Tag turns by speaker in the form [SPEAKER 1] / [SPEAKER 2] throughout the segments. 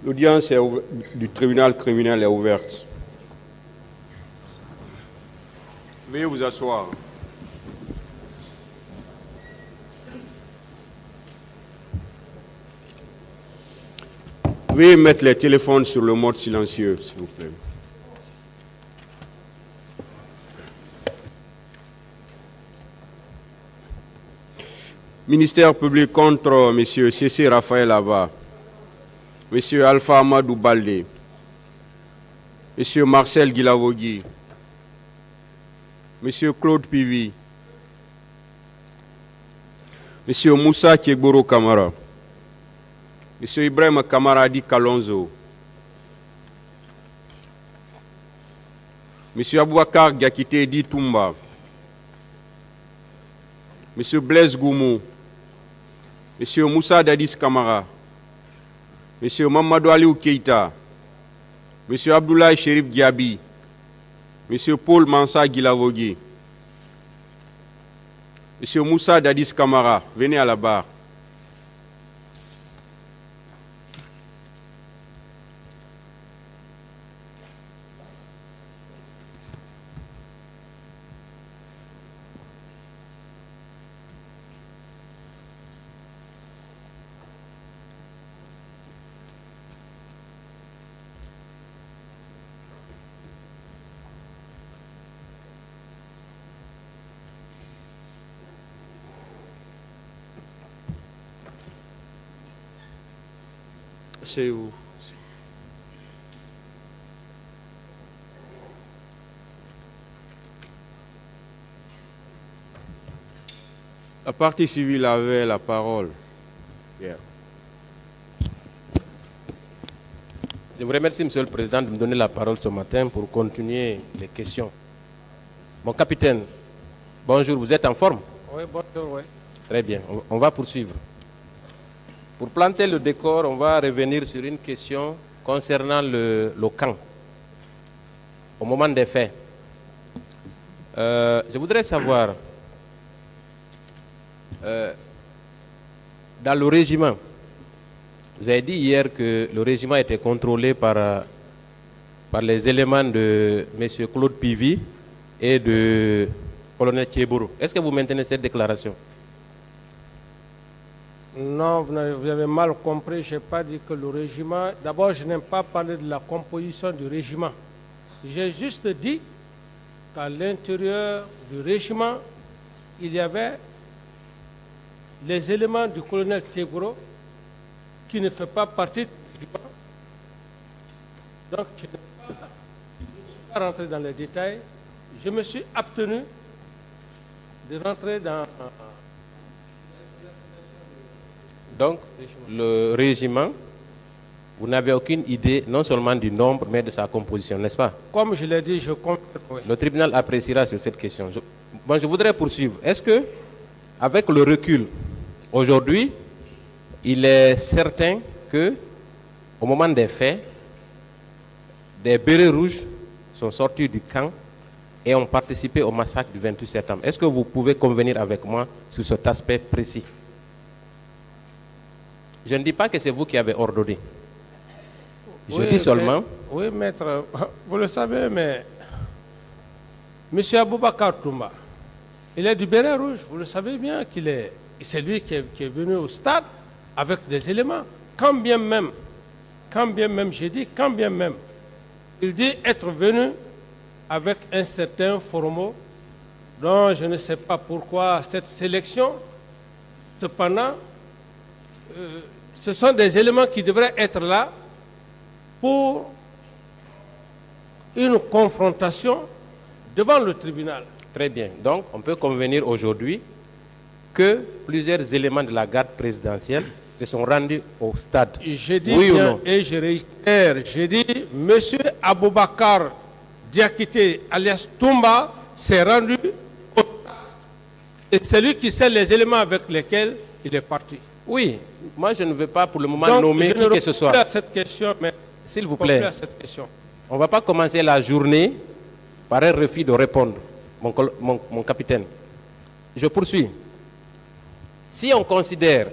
[SPEAKER 1] L'audience du tribunal criminel est ouverte. Veuillez vous asseoir. Veuillez mettre les téléphones sur le mode silencieux, s'il vous plaît. Ministère public contre M. C.C. Raphaël Aba, M. Alpha Amadou Baldé, M. Marcel Guilavogui, M. Claude Pivi, M. Moussa Tchegboro Kamara, M. Ibrahim Kamaradi Kalonzo, M. Aboubakar Diakité Di Toumba, M. Blaise Goumou, M. Moussa Dadis Kamara, M. Mamadou Aliou Keïta, M. Abdoulaye Chérif Diaby, M. Paul Mansa Guilavogui, M. Moussa Dadis Kamara, venez à la barre. C'est où? La partie civile avait la parole. Yeah.
[SPEAKER 2] Je vous remercie, Monsieur le Président, de me donner la parole ce matin pour continuer les questions. Mon capitaine, bonjour, vous êtes en forme?
[SPEAKER 3] Oui, bonjour, oui.
[SPEAKER 2] Très bien, on va poursuivre. Pour planter le décor, on va revenir sur une question concernant le camp, au moment des faits. Je voudrais savoir, dans le régiment, vous avez dit hier que le régiment était contrôlé par les éléments de M. Claude Pivi et de colonel Tchegboro. Est-ce que vous maintenez cette déclaration?
[SPEAKER 3] Non, vous avez mal compris. Je n'ai pas dit que le régiment... D'abord, je n'aime pas parler de la composition du régiment. J'ai juste dit qu'à l'intérieur du régiment, il y avait les éléments du colonel Tchegboro qui ne fait pas partie du régiment. Donc, je ne suis pas rentré dans les détails. Je me suis abstenu de rentrer dans...
[SPEAKER 2] Donc, le régiment, vous n'avez aucune idée non seulement du nombre, mais de sa composition, n'est-ce pas?
[SPEAKER 3] Comme je l'ai dit, je comprends. Oui.
[SPEAKER 2] Le tribunal appréciera sur cette question. Je voudrais poursuivre. Est-ce que, avec le recul, aujourd'hui, il est certain que, au moment des faits, des bérets rouges sont sortis du camp et ont participé au massacre du 28 septembre? Est-ce que vous pouvez convenir avec moi sur cet aspect précis? Je ne dis pas que c'est vous qui avez ordonné. Je dis seulement...
[SPEAKER 3] Oui, maître, vous le savez, mais M. Aboubakar Toumba, il est du béret rouge. Vous le savez bien qu'il est... C'est lui qui est venu au stade avec des éléments. Quand bien même, j'ai dit, quand bien même, il dit être venu avec un certain Foromo, dont je ne sais pas pourquoi cette sélection. Cependant, ce sont des éléments qui devraient être là pour une confrontation devant le tribunal.
[SPEAKER 2] Très bien. Donc, on peut convenir aujourd'hui que plusieurs éléments de la garde présidentielle se sont rendus au stade.
[SPEAKER 3] J'ai dit
[SPEAKER 2] oui
[SPEAKER 3] bien,
[SPEAKER 2] ou non?
[SPEAKER 3] et je réitère, j'ai dit, M. Aboubakar Diakité, alias Toumba, s'est rendu au stade. Et c'est lui qui sait les éléments avec lesquels il est parti.
[SPEAKER 2] Oui, moi je ne veux pas pour le moment nommer qui que ce soit.
[SPEAKER 3] Cette question, mais
[SPEAKER 2] s'il vous plaît,
[SPEAKER 3] cette question.
[SPEAKER 2] On ne va pas commencer la journée par un refus de répondre, mon capitaine. Je poursuis. Si on considère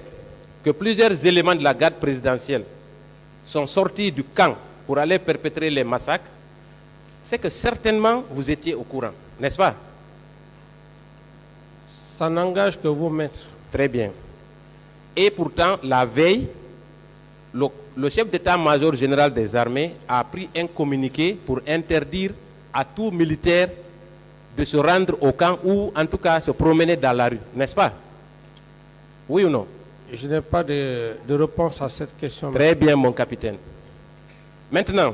[SPEAKER 2] que plusieurs éléments de la garde présidentielle sont sortis du camp pour aller perpétrer les massacres, c'est que certainement vous étiez au courant, n'est-ce pas?
[SPEAKER 3] Ça n'engage que vous, maître.
[SPEAKER 2] Très bien. Et pourtant, la veille, le chef d'état-major général des armées a pris un communiqué pour interdire à tout militaire de se rendre au camp ou en tout cas se promener dans la rue, n'est-ce pas? Oui ou non?
[SPEAKER 3] Je n'ai pas de réponse à cette question.
[SPEAKER 2] Très bien, mon capitaine. Maintenant,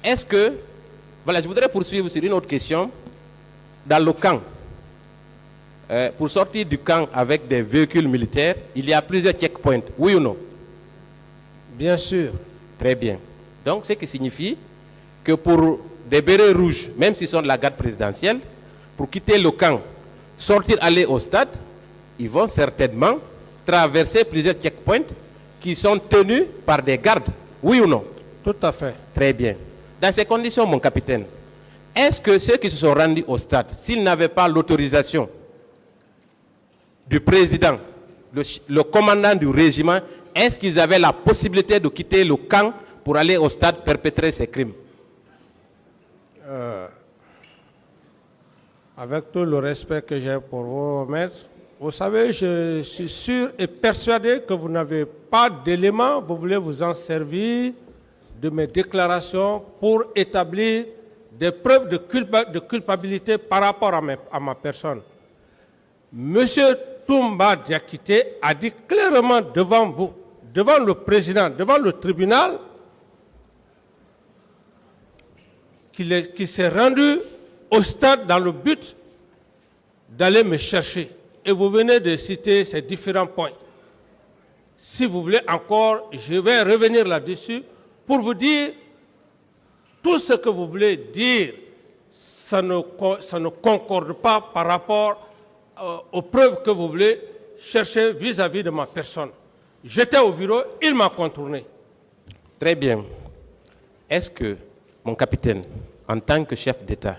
[SPEAKER 2] est-ce que... Voilà, je voudrais poursuivre sur une autre question. Dans le camp, pour sortir du camp avec des véhicules militaires, il y a plusieurs checkpoints. Oui ou non?
[SPEAKER 3] Bien sûr.
[SPEAKER 2] Très bien. Donc, ce qui signifie que pour des bérets rouges, même s'ils sont de la garde présidentielle, pour quitter le camp, sortir, aller au stade, ils vont certainement traverser plusieurs checkpoints qui sont tenus par des gardes. Oui ou non?
[SPEAKER 3] Tout à fait.
[SPEAKER 2] Très bien. Dans ces conditions, mon capitaine, est-ce que ceux qui se sont rendus au stade, s'ils n'avaient pas l'autorisation du président, le commandant du régiment, est-ce qu'ils avaient la possibilité de quitter le camp pour aller au stade perpétrer ces crimes?
[SPEAKER 3] Avec tout le respect que j'ai pour vous, maître, vous savez, je suis sûr et persuadé que vous n'avez pas d'éléments, vous voulez vous en servir de mes déclarations pour établir des preuves de culpabilité par rapport à ma personne. Monsieur Toumba Diakité a dit clairement devant vous, devant le président, devant le tribunal, qu'il s'est rendu au stade dans le but d'aller me chercher. Et vous venez de citer ces différents points. Si vous voulez encore, je vais revenir là-dessus pour vous dire tout ce que vous voulez dire, ça ne concorde pas par rapport aux preuves que vous voulez chercher vis-à-vis de ma personne. J'étais au bureau, il m'a contourné.
[SPEAKER 2] Très bien. Est-ce que, mon capitaine, en tant que chef d'État,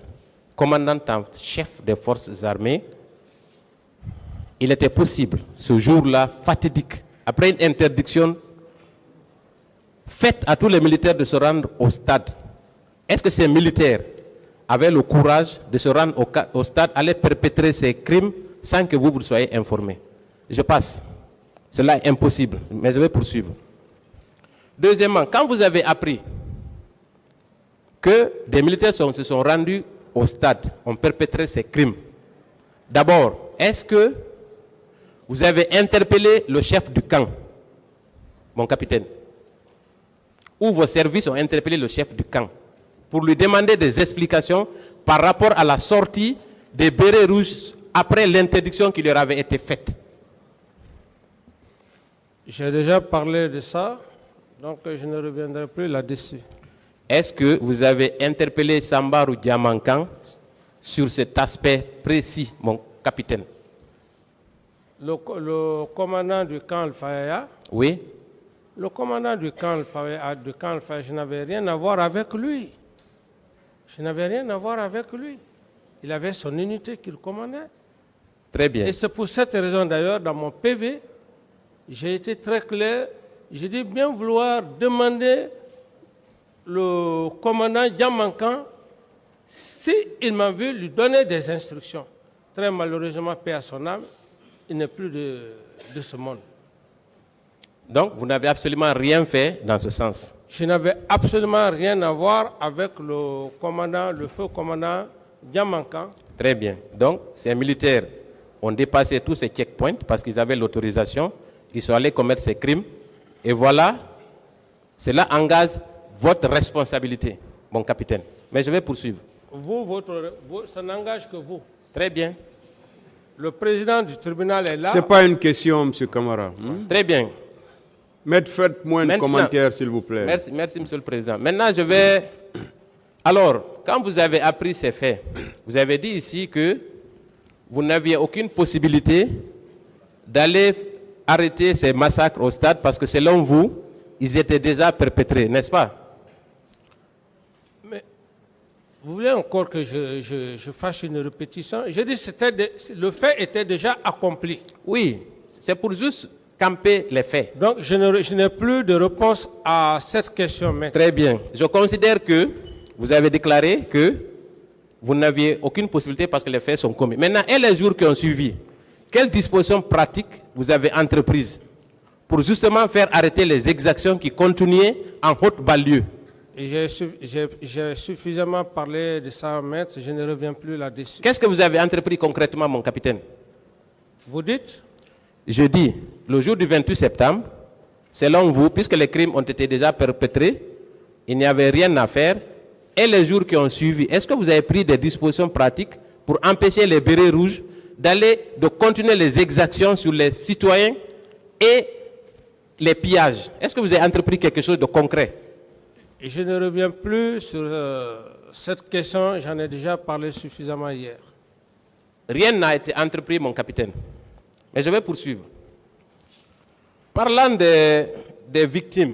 [SPEAKER 2] commandant en chef des forces armées, il était possible, ce jour-là, fatidique, après une interdiction faite à tous les militaires de se rendre au stade, est-ce que ces militaires avaient le courage de se rendre au stade, aller perpétrer ces crimes sans que vous soyez informés? Je passe. Cela est impossible, mais je vais poursuivre. Deuxièmement, quand vous avez appris que des militaires se sont rendus au stade, ont perpétré ces crimes, d'abord, est-ce que vous avez interpellé le chef du camp, mon capitaine, ou vos services ont interpellé le chef du camp pour lui demander des explications par rapport à la sortie des bérets rouges après l'interdiction qui leur avait été faite?
[SPEAKER 3] J'ai déjà parlé de ça, donc je ne reviendrai plus là-dessus.
[SPEAKER 2] Est-ce que vous avez interpellé Sambarou Diamankan sur cet aspect précis, mon capitaine?
[SPEAKER 3] Le commandant du camp Al-Faya,
[SPEAKER 2] oui.
[SPEAKER 3] Le commandant du camp Al-Faya, je n'avais rien à voir avec lui. Je n'avais rien à voir avec lui. Il avait son unité qu'il commandait.
[SPEAKER 2] Très bien.
[SPEAKER 3] Et c'est pour cette raison d'ailleurs, dans mon PV, j'ai été très clair. J'ai dit bien vouloir demander le commandant Diamankan s'il m'a vu lui donner des instructions. Très malheureusement, paix à son âme, il n'est plus de ce monde.
[SPEAKER 2] Donc, vous n'avez absolument rien fait dans ce sens?
[SPEAKER 3] Je n'avais absolument rien à voir avec le commandant, le feu commandant Diamankan.
[SPEAKER 2] Très bien. Donc, ces militaires ont dépassé tous ces checkpoints parce qu'ils avaient l'autorisation. Ils sont allés commettre ces crimes. Et voilà, cela engage votre responsabilité, mon capitaine. Mais je vais poursuivre.
[SPEAKER 3] Ça n'engage que vous.
[SPEAKER 2] Très bien.
[SPEAKER 3] Le président du tribunal est là.
[SPEAKER 1] Ce n'est pas une question, M. Camara.
[SPEAKER 2] Très bien.
[SPEAKER 1] Mais faites-moi un commentaire, s'il vous plaît.
[SPEAKER 2] Merci, M. le Président. Maintenant, je vais... Alors, quand vous avez appris ces faits, vous avez dit ici que vous n'aviez aucune possibilité d'aller arrêter ces massacres au stade parce que selon vous, ils étaient déjà perpétrés, n'est-ce pas?
[SPEAKER 3] Mais vous voulez encore que je fasse une répétition? Je dis que le fait était déjà accompli.
[SPEAKER 2] Oui, c'est pour juste camper les faits.
[SPEAKER 3] Donc, je n'ai plus de réponse à cette question, maître.
[SPEAKER 2] Très bien. Je considère que vous avez déclaré que vous n'aviez aucune possibilité parce que les faits sont commis. Maintenant, et les jours qui ont suivi, quelles dispositions pratiques vous avez entreprises pour justement faire arrêter les exactions qui continuaient en haute banlieue?
[SPEAKER 3] J'ai suffisamment parlé de ça, maître, je ne reviens plus là-dessus.
[SPEAKER 2] Qu'est-ce que vous avez entrepris concrètement, mon capitaine?
[SPEAKER 3] Vous dites?
[SPEAKER 2] Je dis, le jour du 28 septembre, selon vous, puisque les crimes ont été déjà perpétrés, il n'y avait rien à faire, et les jours qui ont suivi, est-ce que vous avez pris des dispositions pratiques pour empêcher les bérets rouges de continuer les exactions sur les citoyens et les pillages? Est-ce que vous avez entrepris quelque chose de concret?
[SPEAKER 3] Je ne reviens plus sur cette question, j'en ai déjà parlé suffisamment hier.
[SPEAKER 2] Rien n'a été entrepris, mon capitaine. Mais je vais poursuivre. Parlant des victimes,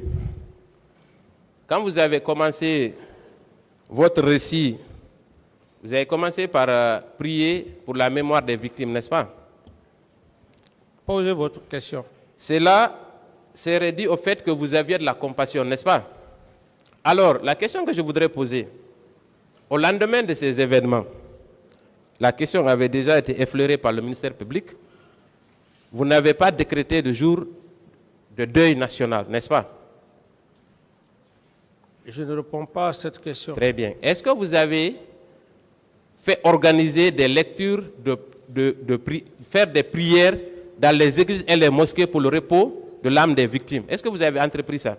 [SPEAKER 2] quand vous avez commencé votre récit, vous avez commencé par prier pour la mémoire des victimes, n'est-ce pas?
[SPEAKER 3] Posez votre question.
[SPEAKER 2] Cela serait dû au fait que vous aviez de la compassion, n'est-ce pas? Alors, la question que je voudrais poser, au lendemain de ces événements, la question avait déjà été effleurée par le ministère public, vous n'avez pas décrété de jour de deuil national, n'est-ce pas?
[SPEAKER 3] Je ne réponds pas à cette question.
[SPEAKER 2] Très bien. Est-ce que vous avez fait organiser des lectures, faire des prières dans les églises et les mosquées pour le repos de l'âme des victimes? Est-ce que vous avez entrepris ça?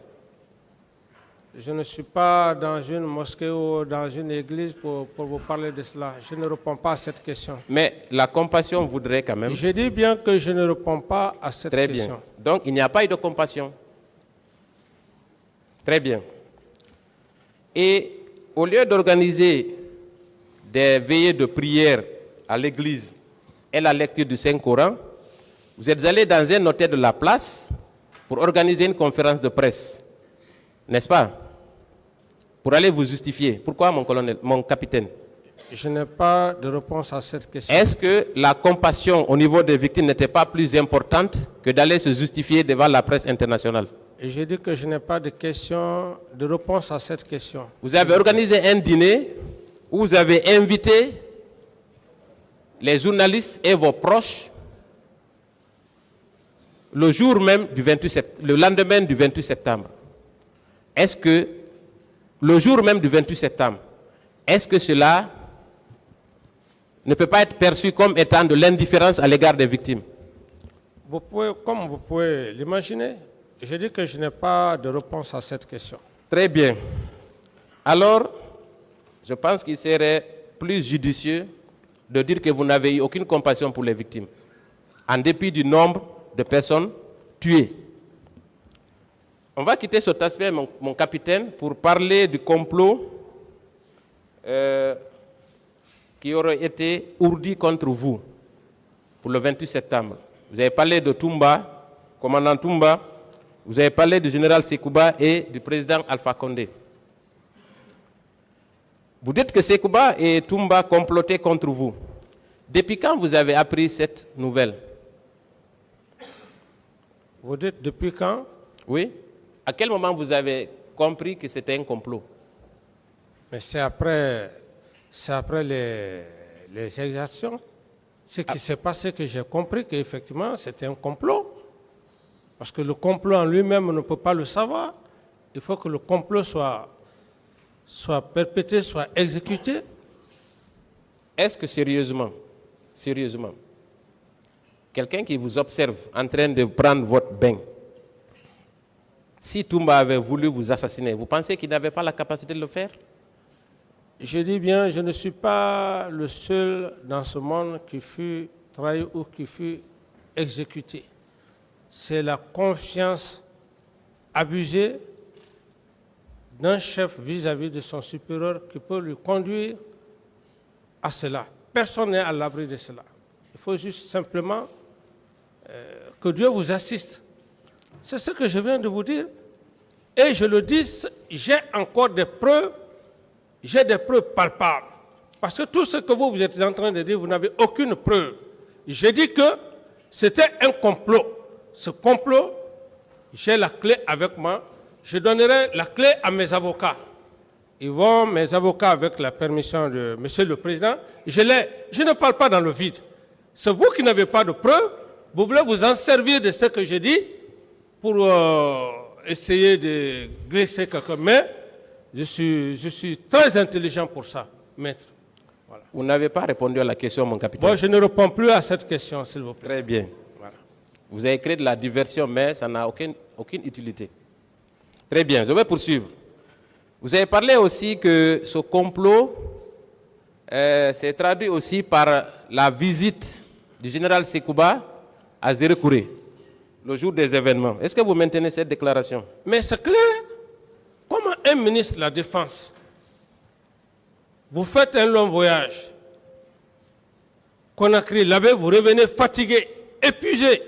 [SPEAKER 3] Je ne suis pas dans une mosquée ou dans une église pour vous parler de cela. Je ne réponds pas à cette question.
[SPEAKER 2] Mais la compassion voudrait quand même...
[SPEAKER 3] Je dis bien que je ne réponds pas à cette
[SPEAKER 2] Très
[SPEAKER 3] question.
[SPEAKER 2] bien. Donc, il n'y a pas eu de compassion. Très bien. Et au lieu d'organiser des veillées de prière à l'église et la lecture du Saint-Coran, vous êtes allé dans un hôtel de la place pour organiser une conférence de presse. N'est-ce pas? Pour aller vous justifier. Pourquoi, mon capitaine?
[SPEAKER 3] Je n'ai pas de réponse à cette question.
[SPEAKER 2] Est-ce que la compassion au niveau des victimes n'était pas plus importante que d'aller se justifier devant la presse internationale?
[SPEAKER 3] Et j'ai dit que je n'ai pas de réponse à cette question.
[SPEAKER 2] Vous avez organisé un dîner où vous avez invité les journalistes et vos proches le jour même du 28 septembre, le lendemain du 28 septembre. Est-ce que le jour même du 28 septembre, est-ce que cela ne peut pas être perçu comme étant de l'indifférence à l'égard des victimes?
[SPEAKER 3] Comme vous pouvez l'imaginer, je dis que je n'ai pas de réponse à cette question.
[SPEAKER 2] Très bien. Alors, je pense qu'il serait plus judicieux de dire que vous n'avez eu aucune compassion pour les victimes, en dépit du nombre de personnes tuées. On va quitter cet aspect, mon capitaine, pour parler du complot qui aurait été ourdi contre vous pour le 28 septembre. Vous avez parlé de Toumba, commandant Toumba, vous avez parlé du général Sekouba et du président Alpha Condé. Vous dites que Sekouba et Toumba complotaient contre vous. Depuis quand vous avez appris cette nouvelle?
[SPEAKER 3] Vous dites depuis quand?
[SPEAKER 2] Oui. À quel moment vous avez compris que c'était un complot?
[SPEAKER 3] Mais c'est après les exactions. Ce qui s'est passé que j'ai compris qu'effectivement c'était un complot. Parce que le complot en lui-même, on ne peut pas le savoir. Il faut que le complot soit perpétré, soit exécuté.
[SPEAKER 2] Est-ce que sérieusement, quelqu'un qui vous observe en train de prendre votre bain, si Toumba avait voulu vous assassiner, vous pensez qu'il n'avait pas la capacité de le faire?
[SPEAKER 3] Je dis bien, je ne suis pas le seul dans ce monde qui fut trahi ou qui fut exécuté. C'est la confiance abusée d'un chef vis-à-vis de son supérieur qui peut lui conduire à cela. Personne n'est à l'abri de cela. Il faut juste simplement que Dieu vous assiste. C'est ce que je viens de vous dire. Et je le dis, j'ai encore des preuves, j'ai des preuves palpables. Parce que tout ce que vous êtes en train de dire, vous n'avez aucune preuve. J'ai dit que c'était un complot. ce complot, j'ai la clé avec moi. Je donnerai la clé à mes avocats. Ils vont, mes avocats, avec la permission de Monsieur le Président, je ne parle pas dans le vide. C'est vous qui n'avez pas de preuves. Vous voulez vous en servir de ce que je dis pour essayer de glisser quelqu'un. Mais je suis très intelligent pour ça, maître. Voilà.
[SPEAKER 2] Vous n'avez pas répondu à la question, mon capitaine.
[SPEAKER 3] Bon, je ne réponds plus à cette question, s'il vous plaît.
[SPEAKER 2] Très bien.
[SPEAKER 3] Voilà.
[SPEAKER 2] Vous avez créé de la diversion, mais ça n'a aucune utilité. Très bien, je vais poursuivre. Vous avez parlé aussi que ce complot s'est traduit aussi par la visite du général Sekouba à Zérekouré, le jour des événements. Est-ce que vous maintenez cette déclaration?
[SPEAKER 3] Mais c'est clair. Comment un ministre de la Défense, vous faites un long voyage, Conakry, là-bas, vous revenez fatigué, épuisé.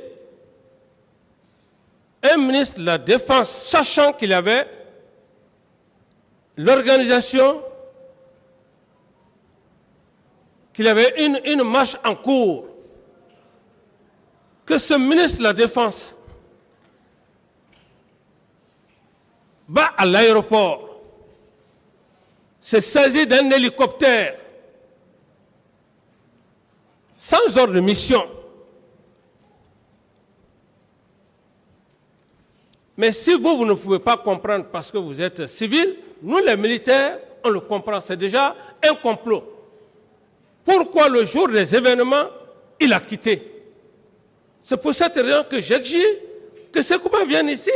[SPEAKER 3] Un ministre de la Défense, sachant qu'il avait l'organisation, qu'il avait une marche en cours, que ce ministre de la Défense va à l'aéroport, se saisit d'un hélicoptère, sans ordre de mission. Mais si vous ne pouvez pas comprendre parce que vous êtes civil, nous les militaires, on le comprend, c'est déjà un complot. Pourquoi le jour des événements, il a quitté? C'est pour cette raison que j'exige que Sekouba vienne ici.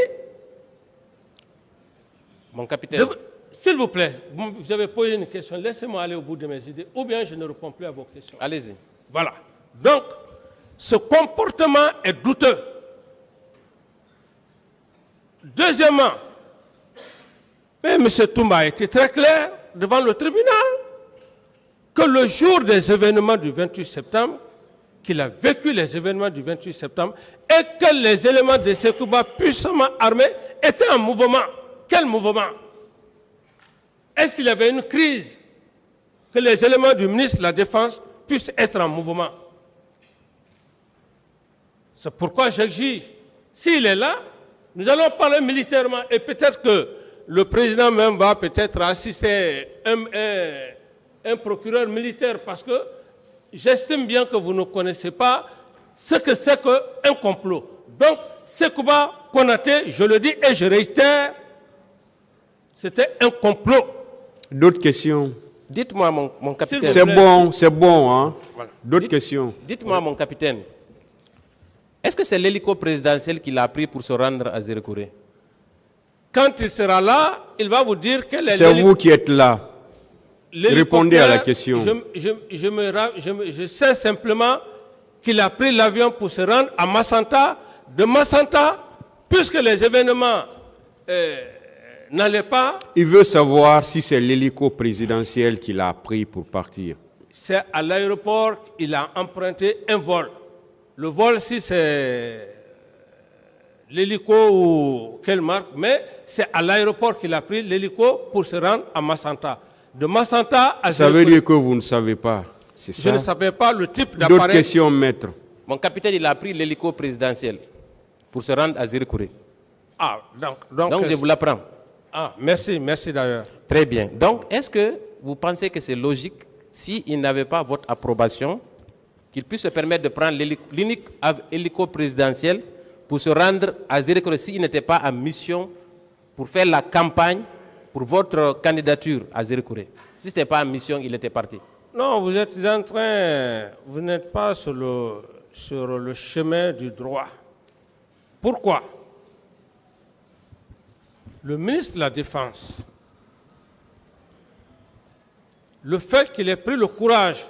[SPEAKER 2] Mon capitaine.
[SPEAKER 3] S'il vous plaît, vous avez posé une question, laissez-moi aller au bout de mes idées, ou bien je ne réponds plus à vos questions.
[SPEAKER 2] Allez-y.
[SPEAKER 3] Voilà. Donc, ce comportement est douteux. Deuxièmement, M. Toumba a été très clair devant le tribunal que le jour des événements du 28 septembre, qu'il a vécu les événements du 28 septembre et que les éléments de Sekouba puissamment armés étaient en mouvement. Quel mouvement? Est-ce qu'il y avait une crise que les éléments du ministre de la Défense puissent être en mouvement? C'est pourquoi j'exige, s'il est là, nous allons parler militairement et peut-être que le président même va peut-être assister un procureur militaire parce que j'estime bien que vous ne connaissez pas ce que c'est qu'un complot. Donc, Sekouba Konaté, je le dis et je réitère, c'était un complot.
[SPEAKER 1] D'autres questions?
[SPEAKER 2] Dites-moi, mon capitaine.
[SPEAKER 1] C'est bon, hein?
[SPEAKER 3] Voilà.
[SPEAKER 1] D'autres questions?
[SPEAKER 2] Dites-moi, mon capitaine. Est-ce que c'est l'hélico présidentiel qu'il a pris pour se rendre à Zérekouré?
[SPEAKER 3] Quand il sera là, il va vous dire quel est
[SPEAKER 1] C'est vous qui êtes là. Répondez à la question.
[SPEAKER 3] Je sais simplement qu'il a pris l'avion pour se rendre à Massanta. De Massanta, puisque les événements n'allaient pas...
[SPEAKER 1] Il veut savoir si c'est l'hélico présidentiel qu'il a pris pour partir.
[SPEAKER 3] C'est à l'aéroport qu'il a emprunté un vol. Le vol, si c'est l'hélico ou quelle marque, mais c'est à l'aéroport qu'il a pris l'hélico pour se rendre à Massanta. De Massanta à
[SPEAKER 1] Ça veut dire que vous ne savez pas. C'est ça?
[SPEAKER 3] Je ne savais pas le type d'appareil.
[SPEAKER 1] D'autres questions, maître?
[SPEAKER 2] Mon capitaine, il a pris l'hélico présidentiel pour se rendre à Zérekouré.
[SPEAKER 3] Ah,
[SPEAKER 2] donc je vous l'apprends.
[SPEAKER 3] Ah, merci d'ailleurs.
[SPEAKER 2] Très bien. Donc, est-ce que vous pensez que c'est logique, s'il n'avait pas votre approbation, qu'il puisse se permettre de prendre l'unique hélico présidentiel pour se rendre à Zérekouré s'il n'était pas en mission pour faire la campagne pour votre candidature à Zérekouré? Si ce n'était pas en mission, il était parti.
[SPEAKER 3] Non, vous n'êtes pas sur le chemin du droit. Pourquoi? Le ministre de la Défense, le fait qu'il ait pris le courage,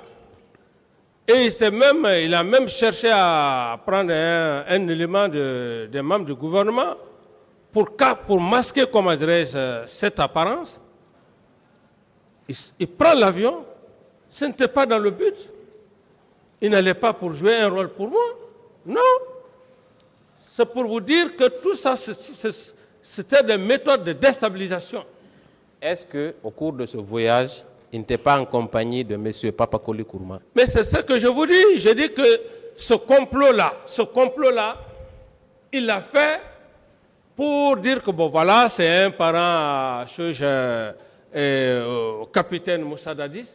[SPEAKER 3] et il a même cherché à prendre un élément des membres du gouvernement pour masquer, comment dirais-je, cette apparence. Il prend l'avion, ce n'était pas dans le but. Il n'allait pas pour jouer un rôle pour moi. Non. C'est pour vous dire que tout ça, c'était des méthodes de déstabilisation.
[SPEAKER 2] Est-ce qu'au cours de ce voyage, il n'était pas en compagnie de M. Papakoli Kourma?
[SPEAKER 3] Mais c'est ce que je vous dis. Je dis que ce complot-là, il l'a fait pour dire que, bon, voilà, c'est un parent capitaine Moussa Dadis.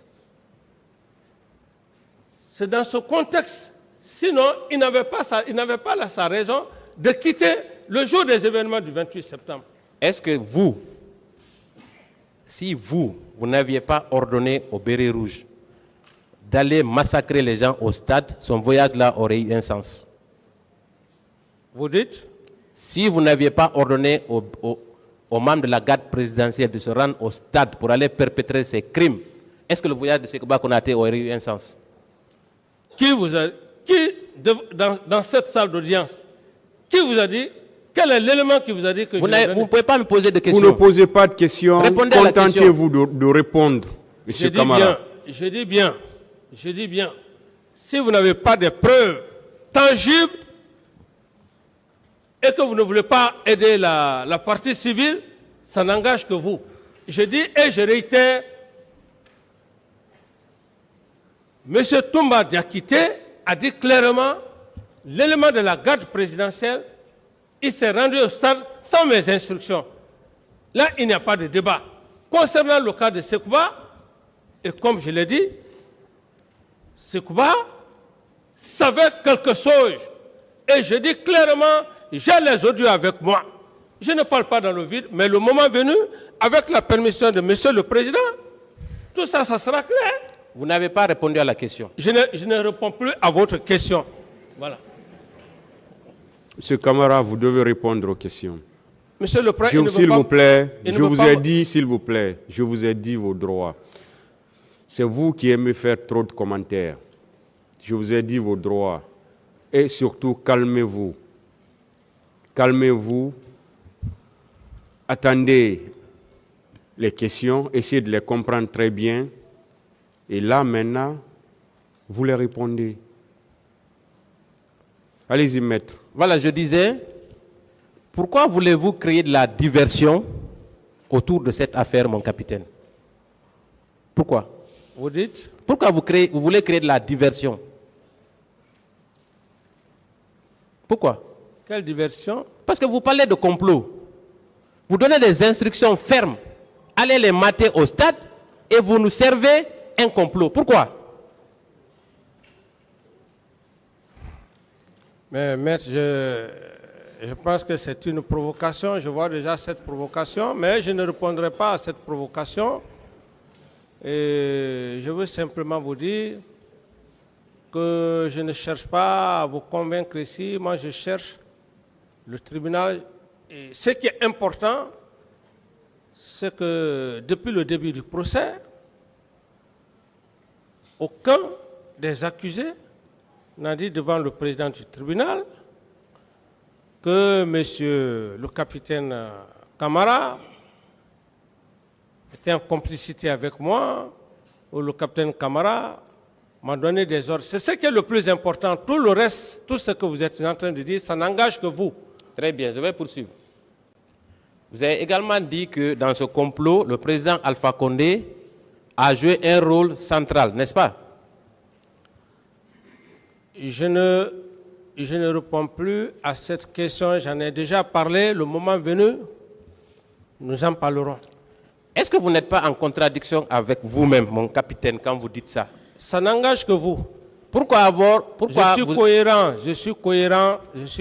[SPEAKER 3] C'est dans ce contexte. Sinon, il n'avait pas sa raison de quitter le jour des événements du 28 septembre.
[SPEAKER 2] Est-ce que vous, si vous n'aviez pas ordonné au béret rouge d'aller massacrer les gens au stade, son voyage-là aurait eu un sens?
[SPEAKER 3] Vous dites?
[SPEAKER 2] Si vous n'aviez pas ordonné aux membres de la garde présidentielle de se rendre au stade pour aller perpétrer ces crimes, est-ce que le voyage de Sekouba Konaté aurait eu un sens?
[SPEAKER 3] Dans cette salle d'audience, qui vous a dit? Quel est l'élément qui vous a dit que
[SPEAKER 2] vous ne pouvez pas me poser de questions.
[SPEAKER 1] Vous ne posez pas de questions.
[SPEAKER 2] Répondez à la question.
[SPEAKER 1] Contentez-vous de répondre, M. Camara.
[SPEAKER 3] Je dis bien. Si vous n'avez pas de preuves tangibles et que vous ne voulez pas aider la partie civile, ça n'engage que vous. Je dis et je réitère, M. Toumba Diakité a dit clairement l'élément de la garde présidentielle, il s'est rendu au stade sans mes instructions. Là, il n'y a pas de débat. Concernant le cas de Sekouba, et comme je l'ai dit, Sekouba savait quelque chose. Et je dis clairement, j'ai les audios avec moi. Je ne parle pas dans le vide, mais le moment venu, avec la permission de Monsieur le Président, tout ça, ça sera clair.
[SPEAKER 2] Vous n'avez pas répondu à la question.
[SPEAKER 3] Je ne réponds plus à votre question. Voilà.
[SPEAKER 1] Monsieur Camara, vous devez répondre aux questions.
[SPEAKER 3] Monsieur le Président,
[SPEAKER 1] S'il vous plaît, je vous ai dit, s'il vous plaît, je vous ai dit vos droits. C'est vous qui aimez faire trop de commentaires. Je vous ai dit vos droits. Et surtout, calmez-vous. Calmez-vous. Attendez les questions, essayez de les comprendre très bien. Et là, maintenant, vous les répondez. Allez-y, maître.
[SPEAKER 2] Voilà, je disais, pourquoi voulez-vous créer de la diversion autour de cette affaire, mon capitaine? Pourquoi?
[SPEAKER 3] Vous dites?
[SPEAKER 2] Pourquoi vous voulez créer de la diversion? Pourquoi?
[SPEAKER 3] Quelle diversion?
[SPEAKER 2] Parce que vous parlez de complot. Vous donnez des instructions fermes. Allez les mater au stade et vous nous servez un complot. Pourquoi?
[SPEAKER 3] Mais maître, je pense que c'est une provocation. Je vois déjà cette provocation, mais je ne répondrai pas à cette provocation. Et je veux simplement vous dire que je ne cherche pas à vous convaincre ici. Moi, je cherche le tribunal. Et ce qui est important, c'est que depuis le début du procès, aucun des accusés n'a dit devant le président du tribunal que monsieur le capitaine Camara était en complicité avec moi, ou le capitaine Camara m'a donné des ordres. C'est ce qui est le plus important. Tout le reste, tout ce que vous êtes en train de dire, ça n'engage que vous.
[SPEAKER 2] Très bien, je vais poursuivre. Vous avez également dit que dans ce complot, le président Alpha Condé a joué un rôle central, n'est-ce pas?
[SPEAKER 3] Je ne réponds plus à cette question. J'en ai déjà parlé. Le moment venu, nous en parlerons.
[SPEAKER 2] Est-ce que vous n'êtes pas en contradiction avec vous-même, mon capitaine, quand vous dites ça?
[SPEAKER 3] Ça n'engage que vous. Je suis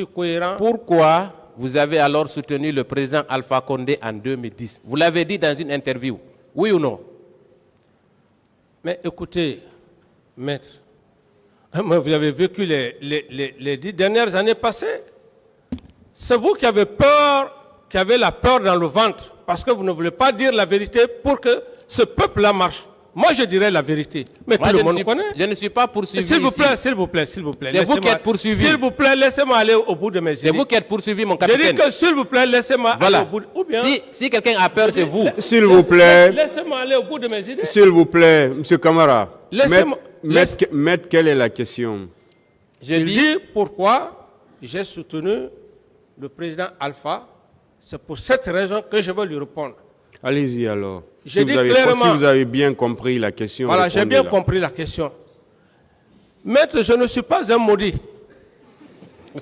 [SPEAKER 3] cohérent.
[SPEAKER 2] Pourquoi vous avez alors soutenu le président Alpha Condé en 2010? Vous l'avez dit dans une interview. Oui ou non?
[SPEAKER 3] Mais écoutez, maître, vous avez vécu les 10 dernières années passées. C'est vous qui avez peur, qui avez la peur dans le ventre, parce que vous ne voulez pas dire la vérité pour que ce peuple-là marche. Moi, je dirais la vérité. Mais tout le monde connaît.
[SPEAKER 2] Je ne suis pas poursuivi.
[SPEAKER 3] S'il vous plaît.
[SPEAKER 2] C'est vous qui êtes poursuivi.
[SPEAKER 3] S'il vous plaît, laissez-moi aller au bout de mes idées.
[SPEAKER 2] C'est vous qui êtes poursuivi, mon capitaine.
[SPEAKER 3] Je dis que s'il vous plaît, laissez-moi aller au bout. Ou bien,
[SPEAKER 2] si quelqu'un a peur, c'est vous.
[SPEAKER 1] S'il vous plaît.
[SPEAKER 3] Laissez-moi aller au bout de mes idées.
[SPEAKER 1] S'il vous plaît, M. Camara. Maître, quelle est la question?
[SPEAKER 3] Je dis pourquoi j'ai soutenu le président Alpha. C'est pour cette raison que je veux lui répondre.
[SPEAKER 1] Allez-y alors.
[SPEAKER 3] Si vous
[SPEAKER 1] avez bien compris la question.
[SPEAKER 3] Voilà, j'ai bien compris la question. Maître, je ne suis pas un maudit.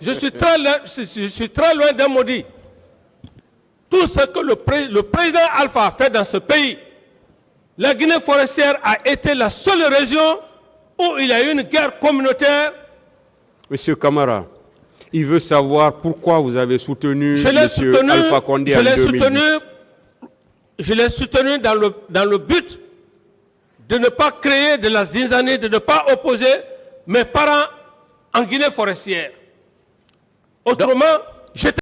[SPEAKER 3] Je suis très loin d'un maudit. Tout ce que le président Alpha a fait dans ce pays, la Guinée forestière a été la seule région où il y a eu une guerre communautaire.
[SPEAKER 1] Monsieur Camara, il veut savoir pourquoi vous avez soutenu M. Alpha Condé en 2010.
[SPEAKER 3] Je l'ai soutenu dans le but de ne pas créer de la zizanie, de ne pas opposer mes parents en Guinée forestière. Autrement, j'étais